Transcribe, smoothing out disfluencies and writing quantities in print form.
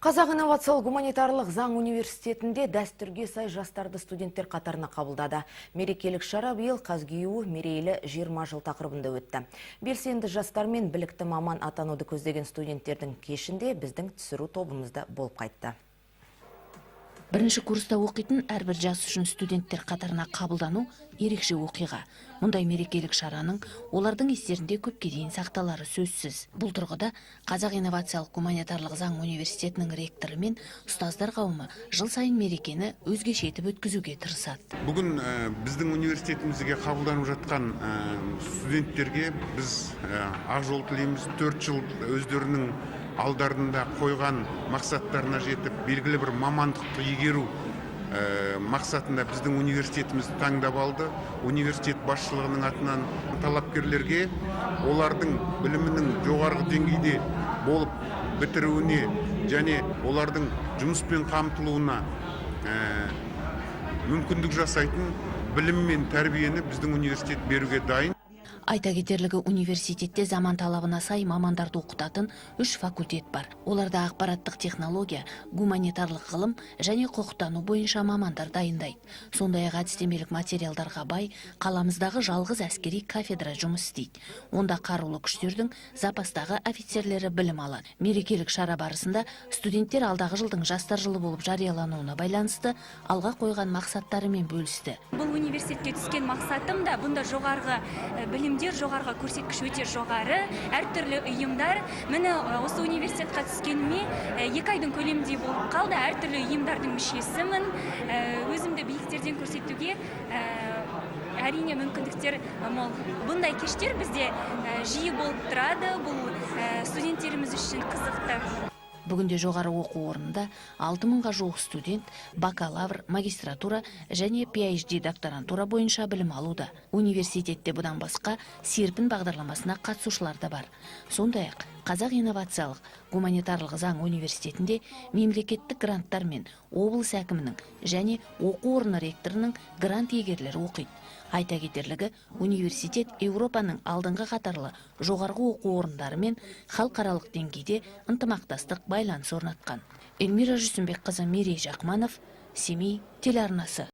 Қазақ инновациялық гуманитарлық заң университетінде дәстүрге сай жастарды студенттер қатарына қабылдады. Мерекелік шара биыл Қазгюу мерейлі 20 жыл тақырыбында өтті. Белсенді жастар мен білікті маман атануды көздеген студенттердің кешінде біздің түсіру тобымызда болып қайтты. Бірінші курста оқитын әрбір жас үшін студенттер қатарына қабылдану ерекше оқиға. Мұндай мерекелік шараның олардың естерінде көпке дейін сақталары сөзсіз. Бұл тұрғыда Қазақ инновациялық гуманитарлық заң университетінің ректоры мен ұстаздар қауымы жыл сайын мерекені өзгеше етіп өткізуге тырысады. Бүгін біздің университетімізге қабылданып жатқан студенттерге біз ақ жол тілейміз. 4 жыл өздерінің алдарында қойған мақсаттарына жетіп, белгілі бір мамандықты игеру мақсатында біздің университетімізді таңдап алды. Университет басшылығының атынан талапкерлерге олардың білімінің жоғарғы деңгейде болып бітіруіне және олардың жұмыспен қамтылуына мүмкіндік жасайтын білім мен тәрбиені біздің университет беруге дайын. Айта кетерлігі, университетте заман талабына сай мамандарды оқытатын 3 факультет бар. Оларда ақпараттық технология, гуманитарлық ғылым және құқықтану бойынша мамандар дайындайды. Сондай-ақ әдістемелік материалдарға бай қаламыздағы жалғыз әскери кафедра жұмыс істейді. Онда қарулы күштердің запастағы офицерлері білім алады. Мерекелік шара барысында студенттер алдағы жылдың жастар жылы болып жариялануына байланысты алға қойған мақсаттарымен бөлісті. Бұл университетке түскен мақсатым да бұнда жоғарғы білімдер, жоғарғы көрсеткіш өте жоғары, әртүрлі ұйымдар. Мені осы университетқа түскеніме 2 айдың көлемінде болып қалды. Әртүрлі ұйымдардың мүшесімін. Өзімді биіктерден көрсетуге әрине мүмкіндіктер мол. Бұндай кештер бізде жиі болып тұрады. Бұл студенттеріміз үшін қызықты. Бүгінде жоғары оқу орнында 6000-ға жуық студент бакалавр, магистратура және PhD докторантура бойынша білім алуда. Университетте бұдан басқа серпін бағдарламасына қатысушылар да бар. Сондай-ақ Қазақ инновациялық гуманитарлық заң университетінде мемлекеттік гранттар мен облыс әкімінің және оқу орны ректорының грант иегерлері оқиды. Айта кетерлігі, университет Еуропаның алдыңғы қатарлы жоғарғы оқу орындарымен халықаралық деңгейде ынтымақтастық байланыс орнатқан. Эльмира Жүсімбекқызы, Мерей Жақманов, Семей телеарнасы.